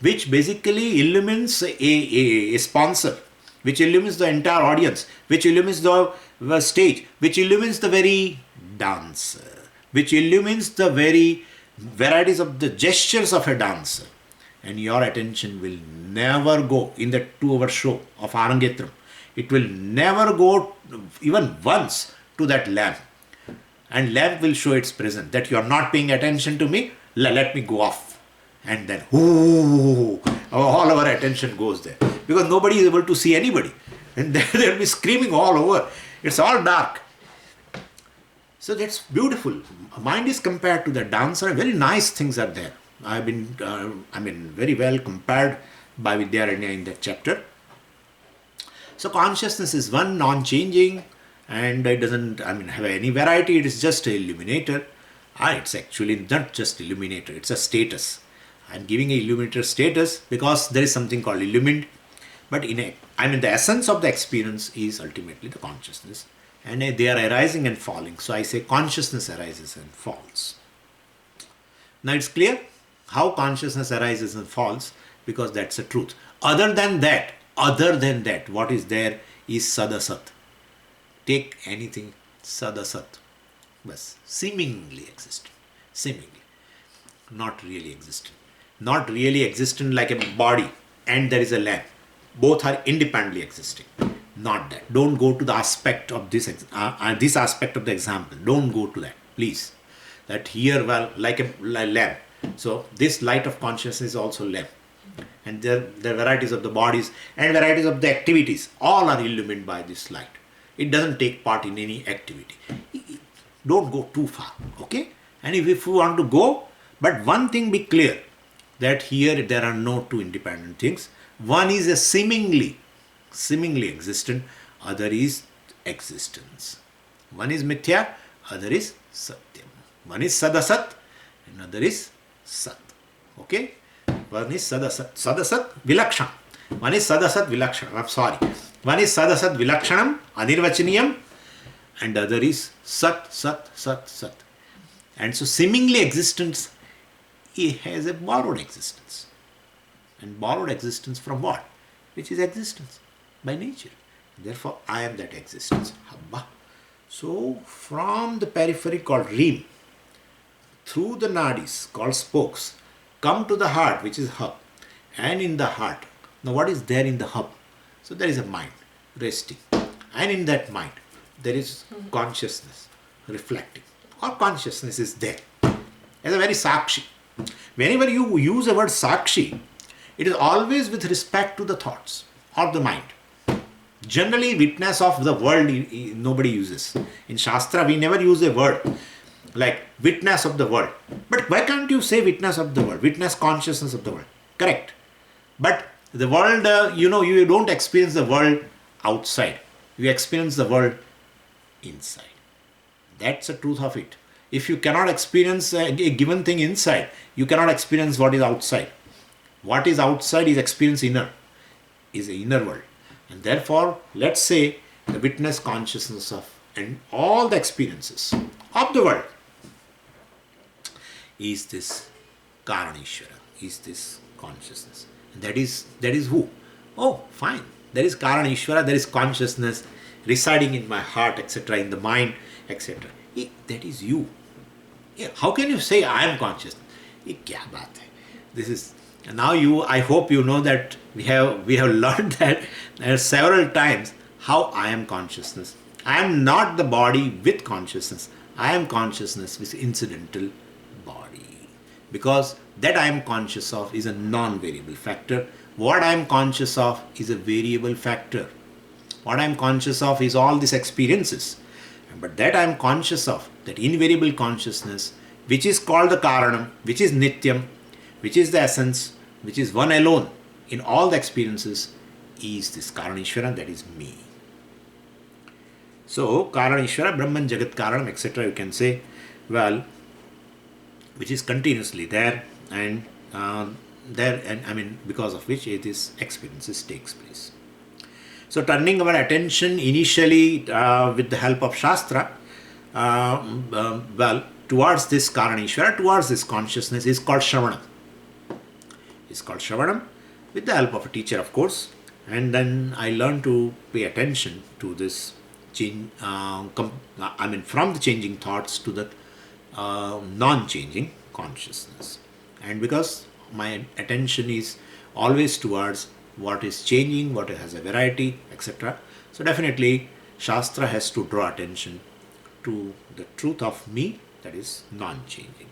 which basically illumines a sponsor, which illumines the entire audience, which illumines the stage, which illumines the very dancer, which illumines the very varieties of the gestures of a dancer, and your attention will never go in the 2 hour show of Arangetram. It will never go even once to that lamp. And lamp will show its presence, that you are not paying attention to me, let me go off. And then, ooh, all our attention goes there. Because nobody is able to see anybody. And they'll be screaming all over. It's all dark. So that's beautiful. Mind is compared to the dancer. Very nice things are there. I've been, very well compared by Vidyaranya in that chapter. So consciousness is one, non-changing, and it doesn't, have any variety. It is just an illuminator. It's actually not just illuminator. It's a status. I'm giving a illuminator status because there is something called illumined. But the essence of the experience is ultimately the consciousness. And they are arising and falling. So I say consciousness arises and falls. Now it's clear how consciousness arises and falls, because that's the truth. Other than that, what is there is sadasat. Take anything, sadasat. Bas, seemingly existent. Seemingly. Not really existent. Not really existent like a body and there is a lamp. Both are independently existing. Not that. Don't go to the aspect of this aspect of the example. Don't go to that, please. That here, like a lamp. So this light of consciousness is also lamp. And there are varieties of the bodies and varieties of the activities. All are illumined by this light. It doesn't take part in any activity. Don't go too far, okay? And if you want to go, but one thing be clear, that here there are no two independent things. One is a seemingly existent, other is existence. One is mithya, other is satyam. One is sadasat, another is sat. Okay? One is sadasat vilakshana. One is sadasat vilakshanam. I'm sorry. One is sadasat vilakshanam, anirvachaniyam, and other is sat. And so seemingly existence, it has a borrowed existence. And borrowed existence from what? Which is existence by nature. Therefore, I am that existence. Habba. So, from the periphery called reem, through the nadis called spokes, come to the heart, which is hub. And in the heart, now what is there in the hub? So there is a mind resting. And in that mind, there is consciousness reflecting. Or consciousness is there. As a very sakshi. Whenever you use the word sakshi, it is always with respect to the thoughts or the mind. Generally, witness of the world, nobody uses. In Shastra, we never use a word like witness of the world. But why can't you say witness of the world? Witness consciousness of the world. Correct. But the world, you don't experience the world outside. You experience the world inside. That's the truth of it. If you cannot experience a given thing inside, you cannot experience what is outside. What is outside is experience inner, is the inner world. And therefore, let's say the witness consciousness of and all the experiences of the world is this Karaneshwara, is this consciousness. And that is who? Oh, fine. There is Karaneshwara, there is consciousness residing in my heart, etc., in the mind, etc. That is you. How can you say I am conscious? Kya baat hai? This is now I hope you know that we have learned that several times how I am consciousness. I am not the body with consciousness. I am consciousness with incidental body. Because that I am conscious of is a non-variable factor. What I am conscious of is a variable factor. What I am conscious of is all these experiences. But that I am conscious of, that invariable consciousness, which is called the Karanam, which is Nityam, which is the essence, which is one alone in all the experiences, is this Karaneshwara, that is me. So, Karaneshwara, Brahman, Jagat, Karanam, etc. you can say, which is continuously there and because of which this experiences takes place. So, turning our attention initially with the help of Shastra, towards this Karaneshwara, towards this consciousness is called Shravanam. It's called Shravanam with the help of a teacher, of course. And then I learned to pay attention to this change, from the changing thoughts to the non-changing consciousness. And because my attention is always towards what is changing, what has a variety, etc. So definitely Shastra has to draw attention to the truth of me, that is non-changing.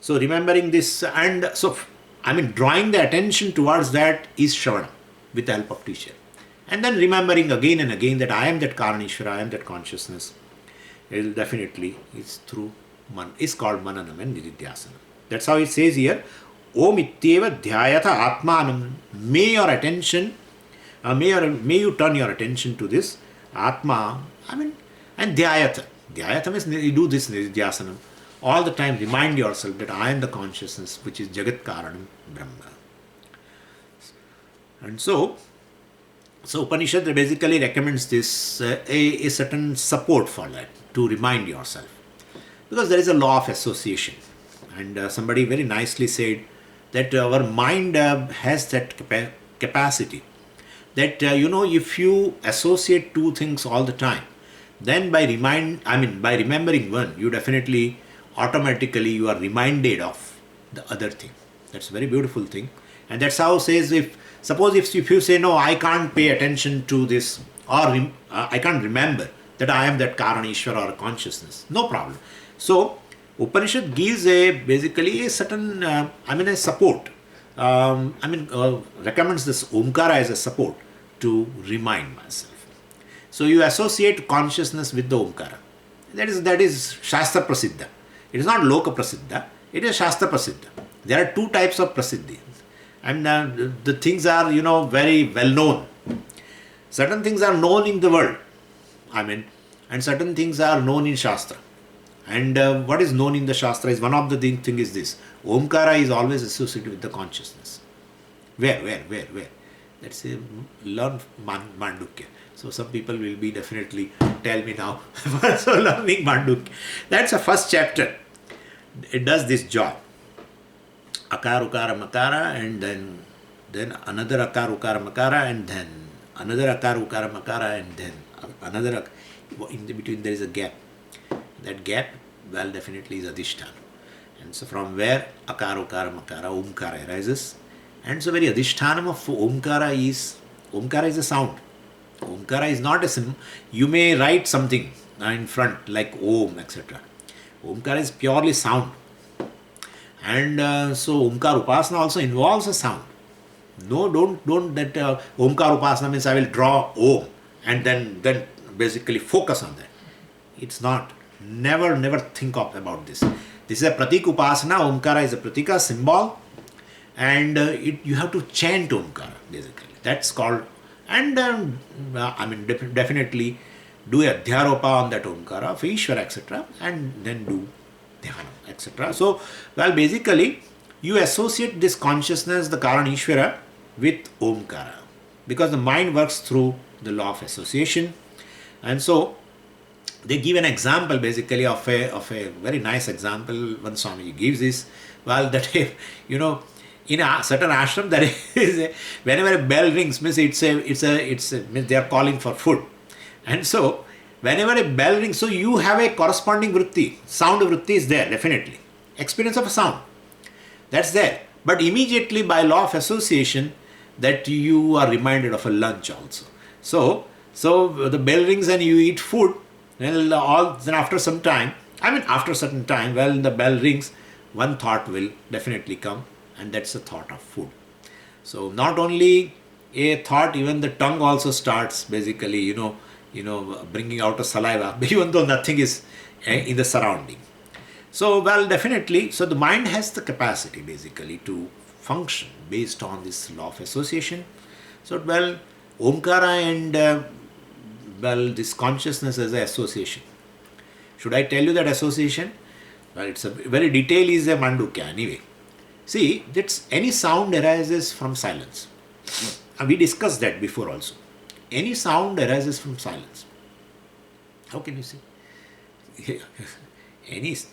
So remembering this, and so drawing the attention towards that is Shravana with the help of teacher. And then remembering again and again that I am that Karanishvara, I am that consciousness. It will definitely is through is called Mananam and Nididhyasana. That's how it says here, Om Ityeva Dhyayatha Atmanam. May your attention, may you turn your attention to this Atma, and Dhyayatha. Dhyayatha means you do this Nididhyasana. All the time remind yourself that I am the consciousness which is Jagat Karanam Brahma. And so Upanishad basically recommends this, a certain support for that, to remind yourself. Because there is a law of association. And somebody very nicely said that our mind has that capacity. That, if you associate two things all the time, then by remembering one, you definitely automatically you are reminded of the other thing. That's a very beautiful thing. And that's how it says, if you say, no, I can't pay attention to this, or I can't remember that I am that Karanishvara or consciousness, no problem. So Upanishad gives basically a certain, a support. Recommends this Omkara as a support to remind myself. So you associate consciousness with the Omkara. That is Shastra Prasiddha. It is not Loka Prasiddha, it is Shastra Prasiddha. There are two types of Prasiddhi. And the things are, very well known. Certain things are known in the world. And certain things are known in Shastra. And what is known in the Shastra is, one of the thing is this. Omkara is always associated with the consciousness. Where? Let's say, learn Mandukya. So some people will be definitely tell me now, so learning Mandukya. That's the first chapter. It does this job. Akar, Ukara, Makara, and then another Akar, Ukara, Makara, and then another Akar, Ukara, Makara, and then another. In the between there is a gap. That gap, definitely is Adhisthana. And so from where Akar, Ukara, Makara, Omkara arises. And so very Adhisthana of Omkara is a sound. Omkara is not a symbol. You may write something in front like Om, etc. Omkara is purely sound. And so Omkar Upasana also involves a sound. No, don't that Omkar Upasana means I will draw Om and then basically focus on that. It's not. Never think about this. This is a Pratik Upasana. Omkara is a Pratika symbol, and you have to chant Omkara basically. That's called. And definitely do a Dhyaropa on that Omkara of Ishvara, etc. and then do Dhyanam, etc. So, basically, you associate this consciousness, the Karan Ishvara, with Omkara, because the mind works through the law of association. And so, they give an example basically of a very nice example. One Swami gives this, that in a certain ashram there is whenever a bell rings, means means they are calling for food. And so, whenever a bell rings, so you have a corresponding vritti. Sound vritti is there, definitely. Experience of a sound, that's there. But immediately by law of association, that you are reminded of a lunch also. So the bell rings and you eat food. Then after some time, after a certain time, the bell rings, one thought will definitely come, and that's the thought of food. So not only a thought, even the tongue also starts basically, bringing out a saliva, even though nothing is in the surrounding. So, definitely, so the mind has the capacity basically to function based on this law of association. So, Omkara and, this consciousness as an association. Should I tell you that association? It's a very detail is a Mandukya anyway. See, that's any sound arises from silence. And we discussed that before also. Any sound arises from silence. How can you see?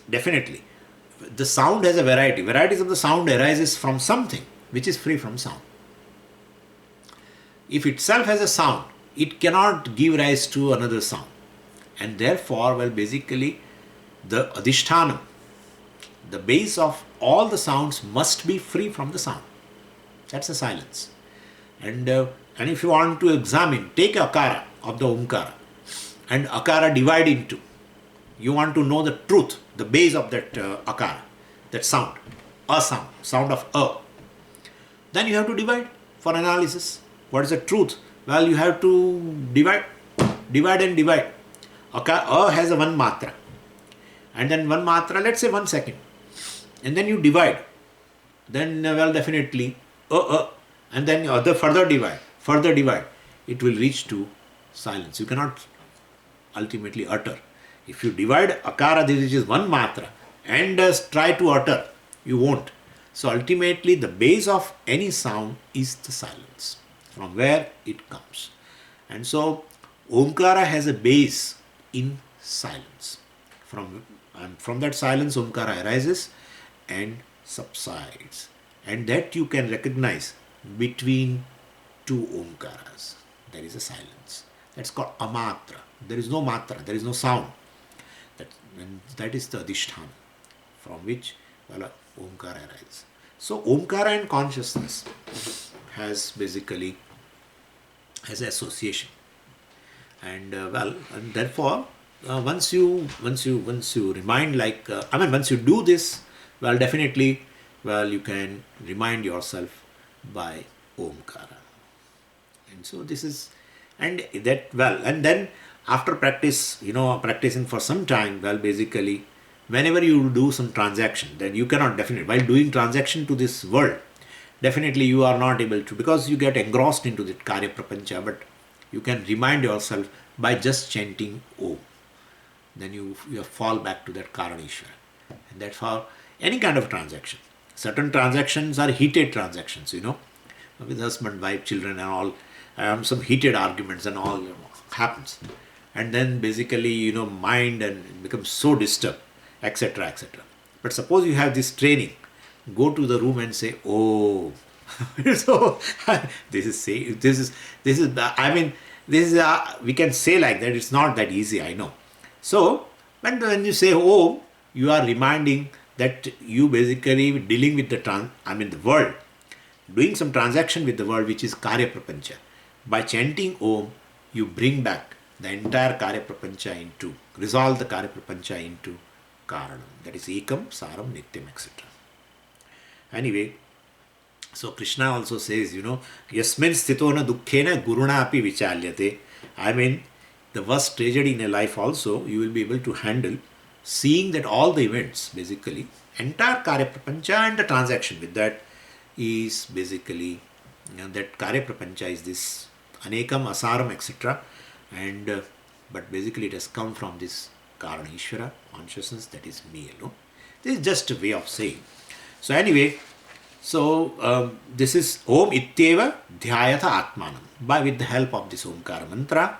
Definitely. The sound has a variety. Varieties of the sound arises from something which is free from sound. If itself has a sound, it cannot give rise to another sound. And therefore, basically, the Adhisthana, the base of all the sounds must be free from the sound. That's a silence. And if you want to examine, take akara of the omkara and akara divide into. You want to know the truth, the base of that akara, that sound, a sound of a. Then you have to divide for analysis. What is the truth? Well, you have to divide and divide. A has a one matra. And then one matra, let's say 1 second. And then you divide. Then, well, definitely, and then other further divide. It will reach to silence. You cannot ultimately utter. If you divide akara, which is one matra, and try to utter, you won't. So ultimately, the base of any sound is the silence, from where it comes. And so, omkara has a base in silence. From that silence, omkara arises and subsides. And that you can recognize between two omkaras. There is a silence. That's called amatra. There is no matra, there is no sound. That is the adhisthana from which omkara arises. So omkara and consciousness has association. And and therefore once you remind, once you do this, definitely, you can remind yourself by omkara. And so this is, and then after practice, practicing for some time, whenever you do some transaction, then you cannot definitely, while doing transaction to this world, definitely you are not able to, because you get engrossed into the karya prapancha, but you can remind yourself by just chanting Om. Then you fall back to that Karaneshwara. And that's how any kind of transaction. Certain transactions are heated transactions, with husband, wife, children and all. Some heated arguments and all happens. And then mind and becomes so disturbed, etc., etc. But suppose you have this training, go to the room and say, oh, so we can say like that. It's not that easy, I know. So when you say Om, you are reminding that you basically dealing with the world, doing some transaction with the world, which is Karya Prapancha. By chanting Om, you bring back the entire Karya Prapancha resolve the Karya Prapancha into Karanam. That is Ekam, Saram, Nityam, etc. Anyway, so Krishna also says, Yasmin sthitona dukkhena guruna api vichalyate. The worst tragedy in a life also, you will be able to handle, seeing that all the events, entire Karya Prapancha and the transaction with that is that Karya Prapancha is this Anekam, Asaram, etc. And but it has come from this Karaneshwara consciousness, that is me alone. This is just a way of saying. So anyway, this is Om Ityeva Dhyayatha Atmanam. With the help of this Omkara mantra,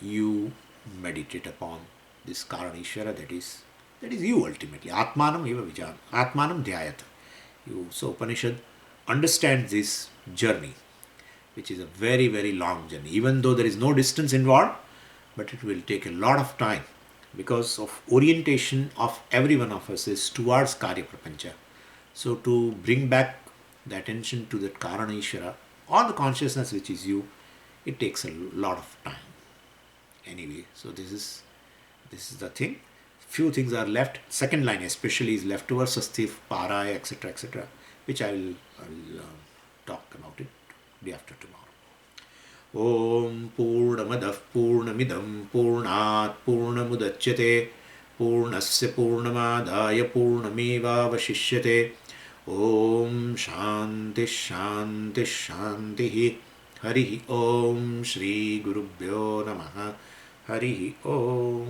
you meditate upon this Karaneshwara, that is you ultimately. Atmanam eva vijana. Atmanam dhyayatha. So Upanishad understands this journey, which is a very, very long journey. Even though there is no distance involved, but it will take a lot of time, because of orientation of every one of us is towards Karya Prapancha. So to bring back the attention to that Karaneshwara, or the consciousness which is you, it takes a lot of time. Anyway, so this is the thing. Few things are left. Second line especially is left over, Sastif, Paraya, etc., etc., which I will talk about it day after tomorrow. Om Purnamadav Purnamidam Purnat Purnamudachyate Purnasya Purnamadaya Purnameva Vashishyate. Om Shanti Shanti Shanti. Hari Om Shri Gurubhyo Namaha. Hari Om.